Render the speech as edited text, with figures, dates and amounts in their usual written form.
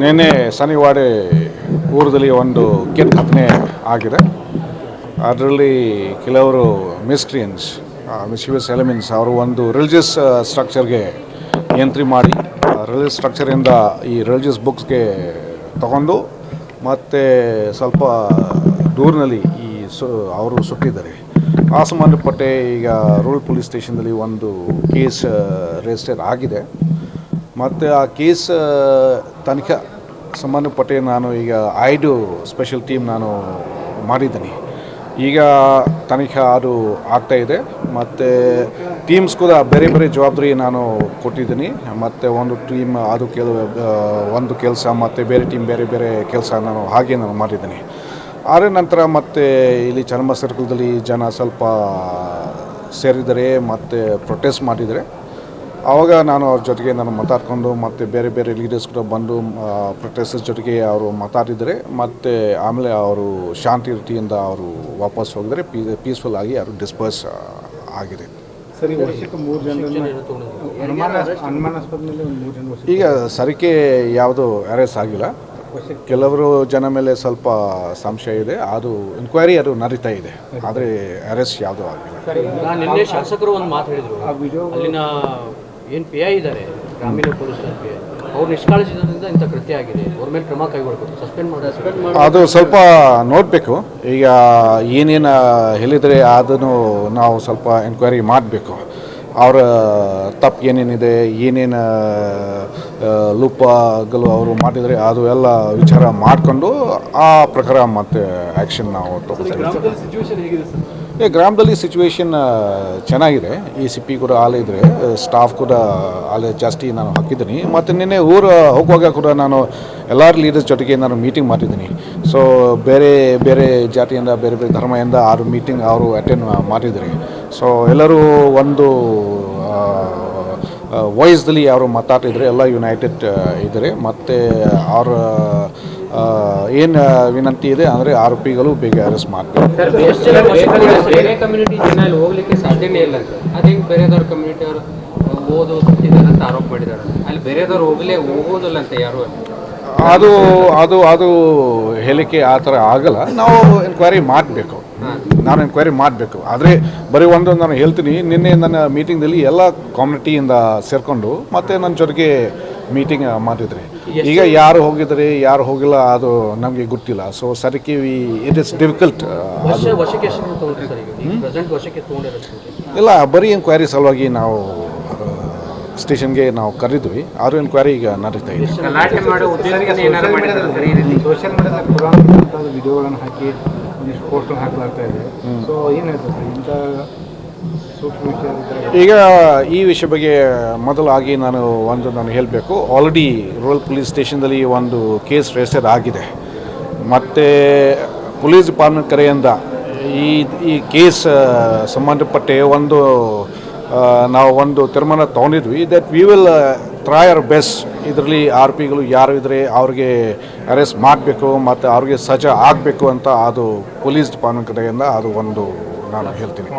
ನಿನ್ನೆ ಶನಿವಾಡೆ ಊರದಲ್ಲಿ ಒಂದು ಕೆಟ್ಟ ಘಟನೆ ಆಗಿದೆ. ಅದರಲ್ಲಿ ಕೆಲವರು ಮಿಸ್ಕ್ರಿಯನ್ಸ್ ಮಿಸ್ಚಿವಿಯಸ್ ಎಲಿಮೆಂಟ್ಸ್ ಅವರು ಒಂದು ರಿಲಿಜಿಯಸ್ ಸ್ಟ್ರಕ್ಚರ್ಗೆ ಎಂಟ್ರಿ ಮಾಡಿ ರಿಲಿಜಿಯಸ್ ಸ್ಟ್ರಕ್ಚರಿಂದ ಈ ರಿಲಿಜಿಯಸ್ ಬುಕ್ಸ್ಗೆ ತಗೊಂಡು ಮತ್ತು ಸ್ವಲ್ಪ ದೂರಿನಲ್ಲಿ ಅವರು ಸುಟ್ಟಿದ್ದಾರೆ. ಆ ಸಂಬಂಧಪಟ್ಟೆ ಈಗ ರೂರಲ್ ಪೊಲೀಸ್ ಸ್ಟೇಷನ್ದಲ್ಲಿ ಒಂದು ಕೇಸ್ ರಿಜಿಸ್ಟರ್ ಆಗಿದೆ. ಮತ್ತು ಆ ಕೇಸ್ ತನಿಖೆ ಸಂಬಂಧಪಟ್ಟೆ ನಾನು ಈಗ 5 ಸ್ಪೆಷಲ್ ಟೀಮ್ ನಾನು ಮಾಡಿದ್ದೀನಿ. ಈಗ ತನಿಖೆ ಅದು ಆಗ್ತಾಯಿದೆ. ಮತ್ತು ಟೀಮ್ಸ್ ಕೂಡ ಬೇರೆ ಬೇರೆ ಜವಾಬ್ದಾರಿ ನಾನು ಕೊಟ್ಟಿದ್ದೀನಿ. ಮತ್ತು ಒಂದು ಟೀಮ್ ಅದು ಒಂದು ಕೆಲಸ ಮತ್ತು ಬೇರೆ ಟೀಮ್ ಬೇರೆ ಬೇರೆ ಕೆಲಸ ಹಾಗೆ ನಾನು ಮಾಡಿದ್ದೀನಿ. ಆದ ನಂತರ ಮತ್ತು ಇಲ್ಲಿ ಚನ್ನಮ್ಮ ಸರ್ಕಲ್ದಲ್ಲಿ ಜನ ಸ್ವಲ್ಪ ಸೇರಿದರೆ ಮತ್ತು ಪ್ರೊಟೆಸ್ಟ್ ಮಾಡಿದರೆ ಆವಾಗ ನಾನು ಅವ್ರ ಜೊತೆಗೆ ನಾನು ಮಾತಾಡಿಕೊಂಡು ಮತ್ತು ಬೇರೆ ಬೇರೆ ಲೀಡರ್ಸ್ ಕೂಡ ಬಂದು ಪ್ರೊಟೆಸ್ಟರ್ಸ್ ಜೊತೆಗೆ ಅವರು ಮಾತಾಡಿದರೆ ಮತ್ತು ಆಮೇಲೆ ಅವರು ಶಾಂತಿ ರೀತಿಯಿಂದ ಅವರು ವಾಪಸ್ ಹೋಗಿದರೆ ಪೀಸ್ಫುಲ್ ಆಗಿ ಅವರು ಡಿಸ್ಪರ್ಸ್ ಆಗಿದೆ. ಸರಿ, ವರ್ಷಕ್ಕೆ 3 ಜನ ಈಗ ಸರಿಕೆ ಯಾವುದು ಅರೆಸ್ಟ್ ಆಗಿಲ್ಲ. ಕೆಲವರು ಜನ ಮೇಲೆ ಸ್ವಲ್ಪ ಸಂಶಯ ಇದೆ. ಅದು ಎನ್ಕ್ವೈರಿ ಅದು ನಡೀತಾ ಇದೆ. ಆದರೆ ಅರೆಸ್ಟ್ ಯಾವುದೂ ಆಗಿಲ್ಲ. ನಿನ್ನೆ ಶಾಸಕರು ಒಂದು ಮಾತು ಹೇಳಿದರು, ಅಲ್ಲಿನ ಏನು ಪಿ ಐ ಇದ್ದಾರೆ ಗ್ರಾಮೀಣ ಪೊಲೀಸ್ ಅವ್ರು ನಿಷ್ಕಾಳಜಿಯಿಂದ ಇಂಥ ಕೃತ್ಯ ಆಗಿದೆ, ಅವ್ರ ಮೇಲೆ ಕ್ರಮ ಕೈಗೊಳ್ಬೇಕು, ಸಸ್ಪೆಂಡ್ ಮಾಡಿ ಅದು ಸ್ವಲ್ಪ ನೋಡಬೇಕು. ಈಗ ಏನೇನು ಹೇಳಿದರೆ ಅದನ್ನು ನಾವು ಸ್ವಲ್ಪ ಎನ್ಕ್ವೈರಿ ಮಾಡಬೇಕು. ಅವರ ತಪ್ಪು ಏನೇನಿದೆ, ಏನೇನು ಲೂಪಗಳು ಅವರು ಮಾಡಿದರೆ ಅದು ಎಲ್ಲ ವಿಚಾರ ಮಾಡಿಕೊಂಡು ಆ ಪ್ರಕಾರ ಮತ್ತು ಆ್ಯಕ್ಷನ್ ನಾವು ತಗೋತೀವಿ. ಗ್ರಾಮದಲ್ಲಿ ಸಿಚುವೇಶನ್ ಚೆನ್ನಾಗಿದೆ. ಈ ಸಿ ಪಿ ಕೂಡ ಆಲಿದ್ರೆ ಸ್ಟಾಫ್ ಕೂಡ ಅಲ್ಲಿ ಜಾಸ್ತಿ ನಾನು ಹಾಕಿದ್ದೀನಿ. ಮತ್ತು ನಿನ್ನೆ ಊರು ಹೋಗುವಾಗ ಕೂಡ ನಾನು ಎಲ್ಲರ ಲೀಡರ್ಸ್ ಜೊತೆಗೆ ನಾನು ಮೀಟಿಂಗ್ ಮಾಡಿದ್ದೀನಿ. ಸೊ ಬೇರೆ ಬೇರೆ ಜಾತಿಯಿಂದ ಬೇರೆ ಬೇರೆ ಧರ್ಮದಿಂದ ಅವರು ಮೀಟಿಂಗ್ ಅವರು ಅಟೆಂಡ್ ಮಾಡಿದ್ದಾರೆ. ಸೊ ಎಲ್ಲರೂ ಒಂದು ವಾಯ್ಸ್ದಲ್ಲಿ ಅವರು ಮಾತಾಡ್ತಿದ್ರೆ ಎಲ್ಲ ಯುನೈಟೆಡ್ ಇದ್ದಾರೆ. ಮತ್ತು ಅವರ ಏನು ವಿನಂತಿ ಇದೆ ಅಂದರೆ ಆರೋಪಿಗಳು ಬೇಗ ಅರೆಸ್ಟ್ ಮಾಡ್ತಾರೆ. ಬೇರೆ ಕಮ್ಯುನಿಟಿ ಜನ ಅಲ್ಲಿ ಹೋಗ್ಲಿಕ್ಕೆ ಸಾಧ್ಯನೇ ಇಲ್ಲ ಅಂತ ಅದೇ ಬೇರೆದವ್ರ ಕಮ್ಯುನಿಟಿ ಅವರು ಓದು ಅಂತ ಆರೋಪ ಮಾಡಿದ್ದಾರೆ. ಅಲ್ಲಿ ಬೇರೆದವ್ರು ಹೋಗೋದಿಲ್ಲ ಅಂತ ಯಾರು ಅದು ಅದು ಅದು ಹೇಳಿಕೆ ಆ ಥರ ಆಗಲ್ಲ. ನಾವು ಎನ್ಕ್ವೈರಿ ಮಾಡಬೇಕು. ನಾನು ಎನ್ಕ್ವೈರಿ ಮಾಡಬೇಕು. ಆದರೆ ಬರೀ ಒಂದು ನಾನು ಹೇಳ್ತೀನಿ, ನಿನ್ನೆ ನನ್ನ ಮೀಟಿಂಗ್ದಲ್ಲಿ ಎಲ್ಲ ಕಮ್ಯುನಿಟಿಯಿಂದ ಸೇರಿಕೊಂಡು ಮತ್ತು ನನ್ನ ಜೊತೆಗೆ ಮೀಟಿಂಗ್ ಮಾಡಿದ್ರಿ. ಈಗ ಯಾರು ಹೋಗಿದ್ದಾರೆ ಯಾರು ಹೋಗಿಲ್ಲ ಅದು ನಮಗೆ ಗೊತ್ತಿಲ್ಲ. ಸೊ ಸರಿಕೆ ಇಟ್ ಇಸ್ ಡಿಫಿಕಲ್ಟ್. ಇಲ್ಲ, ಬರೀ ಎನ್ಕ್ವೈರಿ ಸಲುವಾಗಿ ನಾವು ಸ್ಟೇಷನ್ಗೆ ನಾವು ಕರೆದ್ವಿ. ಆದರೂ ಎನ್ಕ್ವೈರಿ ಈಗ ನಡೀತಾ ಇದೆ. ಸೋಷಿಯಲ್ ಮೀಡಿಯಾದಲ್ಲಿ ವಿಡಿಯೋಗಳನ್ನು ಹಾಕಿ ಒಂದಿಷ್ಟು ಪೋಸ್ಟ್ ಹಾಕಲಾಗ್ತಾ ಇದೆ. ಸೊ ಏನು ಹೇಳ್ತಾರೆ ಇಂಥ ಸೂಕ್ಷ್ಮ ವಿಷಯ? ಈಗ ಈ ವಿಷಯ ಬಗ್ಗೆ ಮೊದಲಾಗಿ ನಾನು ಹೇಳಬೇಕು. ಆಲ್ರೆಡಿ ರೂರಲ್ ಪೊಲೀಸ್ ಸ್ಟೇಷನ್ದಲ್ಲಿ ಒಂದು ಕೇಸ್ ರಿಜಿಸ್ಟರ್ ಆಗಿದೆ. ಮತ್ತು ಪೊಲೀಸ್ ಡಿಪಾರ್ಟ್ಮೆಂಟ್ ಕಡೆಯಿಂದ ಈ ಕೇಸ್ ಸಂಬಂಧಪಟ್ಟ ನಾವು ಒಂದು ತೀರ್ಮಾನ ತೊಗೊಂಡಿದ್ವಿ that we will try our best. ಇದರಲ್ಲಿ ಆರೋಪಿಗಳು ಯಾರು ಇದ್ದರೆ ಅವ್ರಿಗೆ ಅರೆಸ್ಟ್ ಮಾಡಬೇಕು ಮತ್ತು ಅವ್ರಿಗೆ ಸಜಾ ಆಗಬೇಕು ಅಂತ ಅದು ಪೊಲೀಸ್ ಡಿಪಾರ್ಟ್ಮೆಂಟ್ ಕಡೆಯಿಂದ ಅದು ಒಂದು ನಾನು ಹೇಳ್ತೀನಿ.